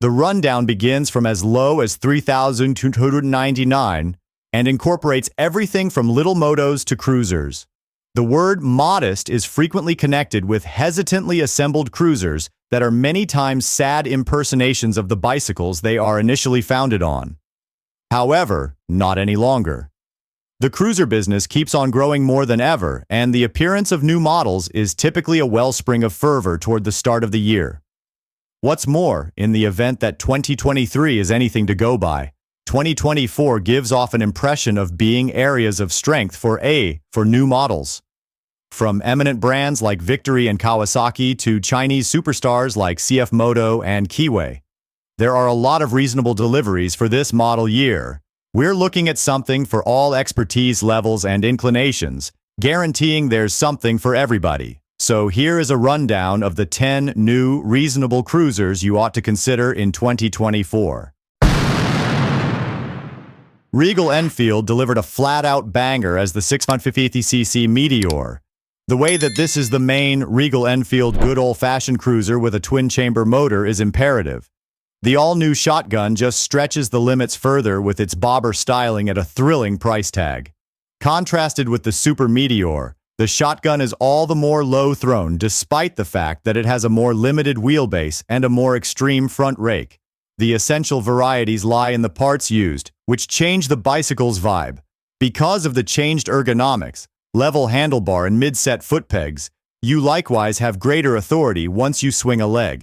The rundown begins from as low as $3,299 and incorporates everything from little motos to cruisers. The word modest is frequently connected with hesitantly assembled cruisers that are many times sad impersonations of the bicycles they are initially founded on. However, not any longer. The cruiser business keeps on growing more than ever, and the appearance of new models is typically a wellspring of fervor toward the start of the year. What's more, in the event that 2023 is anything to go by, 2024 gives off an impression of being areas of strength for new models. From eminent brands like Victory and Kawasaki to Chinese superstars like CFMoto and Keeway, there are a lot of reasonable deliveries for this model year. We're looking at something for all expertise levels and inclinations, guaranteeing there's something for everybody. So here is a rundown of the 10 new, reasonable cruisers you ought to consider in 2024. Regal Enfield delivered a flat-out banger as the 650cc Meteor. The way that this is the main Regal Enfield good old-fashioned cruiser with a twin-chamber motor is imperative. The all-new shotgun just stretches the limits further with its bobber styling at a thrilling price tag. Contrasted with the Super Meteor, the shotgun is all the more low-thrown despite the fact that it has a more limited wheelbase and a more extreme front rake. The essential varieties lie in the parts used, which change the bicycle's vibe. Because of the changed ergonomics, level handlebar and mid-set foot pegs, you likewise have greater authority once you swing a leg.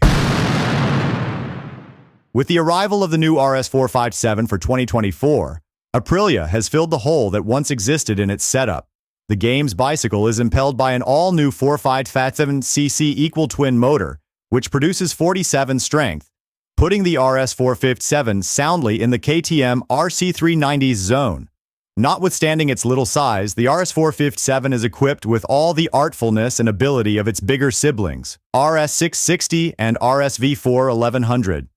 With the arrival of the new RS 457 for 2024, Aprilia has filled the hole that once existed in its setup. The game's bicycle is impelled by an all-new 457cc equal twin motor, which produces 47 strength, putting the RS 457 soundly in the KTM RC390's zone. Notwithstanding its little size, the RS 457 is equipped with all the artfulness and ability of its bigger siblings, RS 660 and RS V4 1100.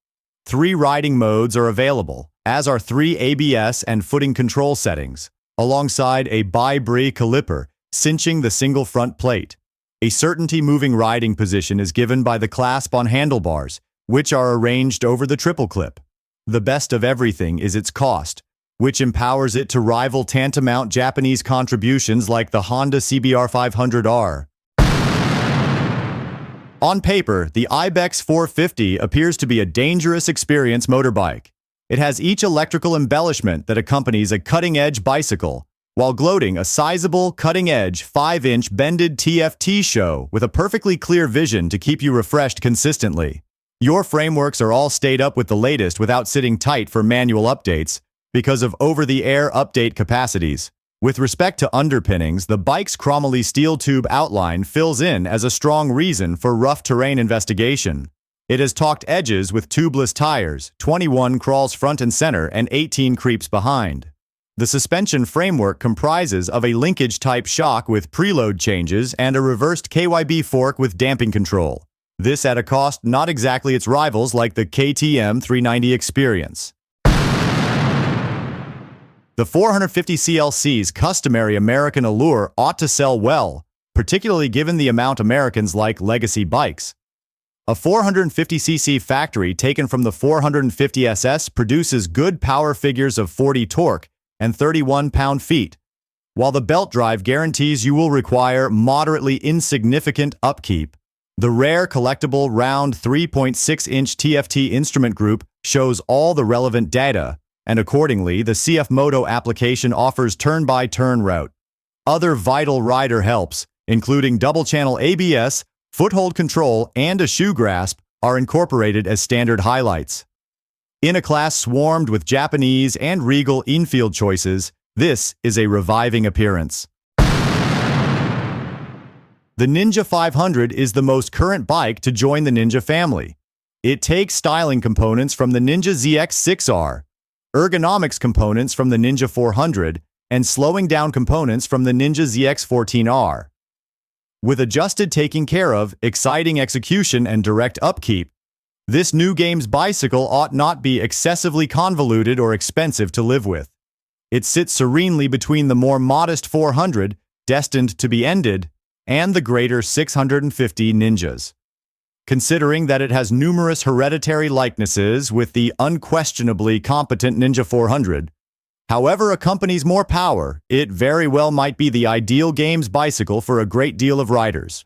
3 riding modes are available, as are 3 ABS and footing control settings, alongside a bi-brie caliper cinching the single front plate. A certainty-moving riding position is given by the clasp on handlebars, which are arranged over the triple clip. The best of everything is its cost, which empowers it to rival tantamount Japanese contributions like the Honda CBR 500R. On paper, the Ibex 450 appears to be a dangerous experience motorbike. It has each electrical embellishment that accompanies a cutting-edge bicycle, while gloating a sizable, cutting-edge, 5-inch bended TFT show with a perfectly clear vision to keep you refreshed consistently. Your frameworks are all stayed up with the latest without sitting tight for manual updates because of over-the-air update capacities. With respect to underpinnings, the bike's chromoly steel tube outline fills in as a strong reason for rough terrain investigation. It has talked edges with tubeless tires, 21 crawls front and center and 18 creeps behind. The suspension framework comprises of a linkage-type shock with preload changes and a reversed KYB fork with damping control. This at a cost not exactly its rivals like the KTM 390 experience. The 450cl's customary American allure ought to sell well, particularly given the amount Americans like legacy bikes. A 450cc factory taken from the 450SS produces good power figures of 40 torque and 31 pound-feet, while the belt drive guarantees you will require moderately insignificant upkeep. The rare collectible round 3.6-inch TFT instrument group shows all the relevant data, and accordingly, the CFMoto application offers turn-by-turn route. Other vital rider helps, including double-channel ABS, foothold control, and a shoe grasp, are incorporated as standard highlights. In a class swarmed with Japanese and Regal Enfield choices, this is a reviving appearance. The Ninja 500 is the most current bike to join the Ninja family. It takes styling components from the Ninja ZX-6R, ergonomics components from the Ninja 400, and slowing down components from the Ninja ZX-14R. With adjusted taking care of, exciting execution, and direct upkeep, this new game's bicycle ought not be excessively convoluted or expensive to live with. It sits serenely between the more modest 400, destined to be ended, and the greater 650 Ninjas. considering that it has numerous hereditary likenesses with the unquestionably competent Ninja 400. However accompanies more power, it very well might be the ideal games bicycle for a great deal of riders.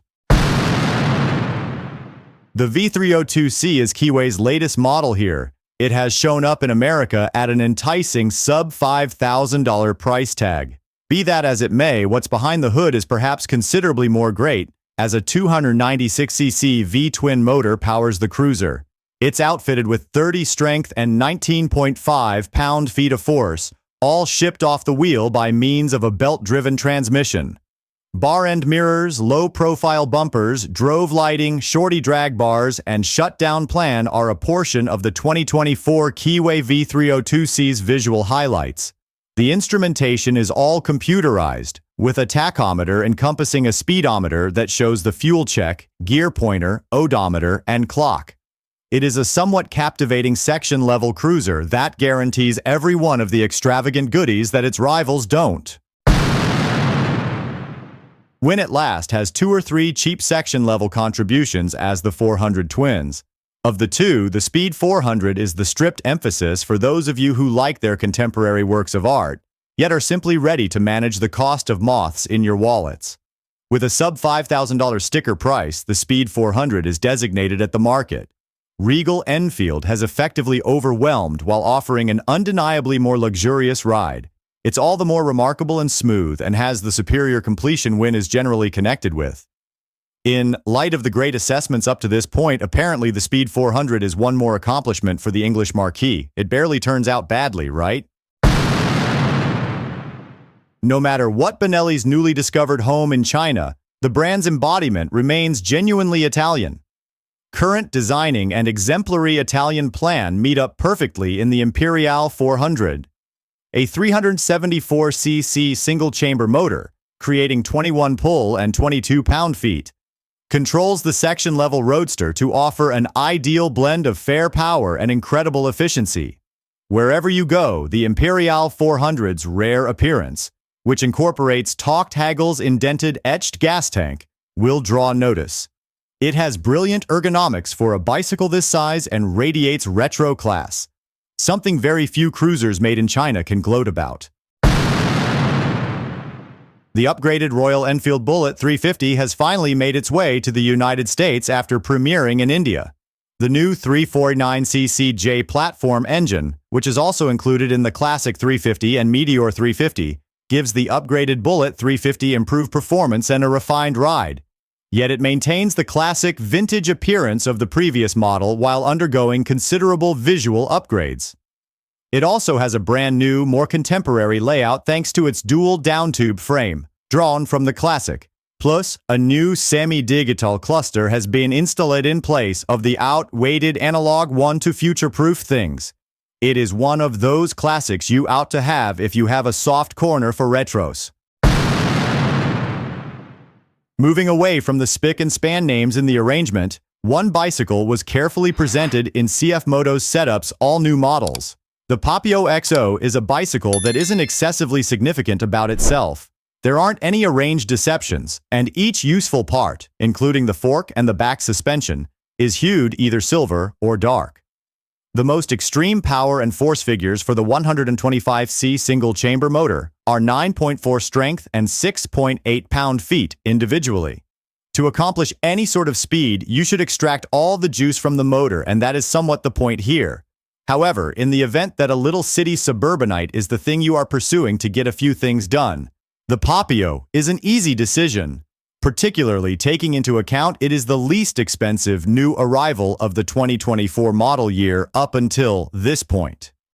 The V302C is Keeway's latest model here. It has shown up in America at an enticing sub-$5,000 price tag. Be that as it may, what's behind the hood is perhaps considerably more great, as a 296cc V-twin motor powers the cruiser. It's outfitted with 30 strength and 19.5 pound-feet of force, all shipped off the wheel by means of a belt-driven transmission. Bar-end mirrors, low-profile bumpers, drove lighting, shorty drag bars, and shutdown plan are a portion of the 2024 Keeway V302C's visual highlights. The instrumentation is all computerized, with a tachometer encompassing a speedometer that shows the fuel check, gear pointer, odometer, and clock. It is a somewhat captivating section-level cruiser that guarantees every one of the extravagant goodies that its rivals don't. Win at last has 2 or 3 cheap section-level contributions as the 400 twins. Of the two, the Speed 400 is the stripped emphasis for those of you who like their contemporary works of art, yet are simply ready to manage the cost of moths in your wallets. With a sub-$5,000 sticker price, the Speed 400 is designated at the market. Regal Enfield has effectively overwhelmed while offering an undeniably more luxurious ride. It's all the more remarkable and smooth and has the superior completion Win is generally connected with. In light of the great assessments up to this point, apparently the Speed 400 is one more accomplishment for the English marquee. It barely turns out badly, right? No matter what Benelli's newly discovered home in China, the brand's embodiment remains genuinely Italian. Current designing and exemplary Italian plan meet up perfectly in the Imperiale 400. A 374cc single-chamber motor, creating 21 pull and 22 pound-feet, controls the section-level roadster to offer an ideal blend of fair power and incredible efficiency. Wherever you go, the Imperiale 400's rare appearance, which incorporates Taucht-Hagel's indented etched gas tank, will draw notice. It has brilliant ergonomics for a bicycle this size and radiates retro class. Something very few cruisers made in China can gloat about. The upgraded Royal Enfield Bullet 350 has finally made its way to the United States after premiering in India. The new 349cc J platform engine, which is also included in the Classic 350 and Meteor 350, gives the upgraded Bullet 350 improved performance and a refined ride. Yet it maintains the classic vintage appearance of the previous model while undergoing considerable visual upgrades. It also has a brand new, more contemporary layout thanks to its dual downtube frame, drawn from the Classic. Plus, a new semi-digital cluster has been installed in place of the outdated analog one to future-proof things. It is one of those classics you ought to have if you have a soft corner for retros. Moving away from the spick and span names in the arrangement, one bicycle was carefully presented in CFMoto's setup's all-new models. The Papio XO is a bicycle that isn't excessively significant about itself. There aren't any arranged deceptions, and each useful part, including the fork and the back suspension, is hued either silver or dark. The most extreme power and force figures for the 125C single-chamber motor are 9.4 strength and 6.8 pound-feet individually. To accomplish any sort of speed, you should extract all the juice from the motor, and that is somewhat the point here. However, in the event that a little city suburbanite is the thing you are pursuing to get a few things done, the Papio is an easy decision, particularly taking into account it is the least expensive new arrival of the 2024 model year up until this point.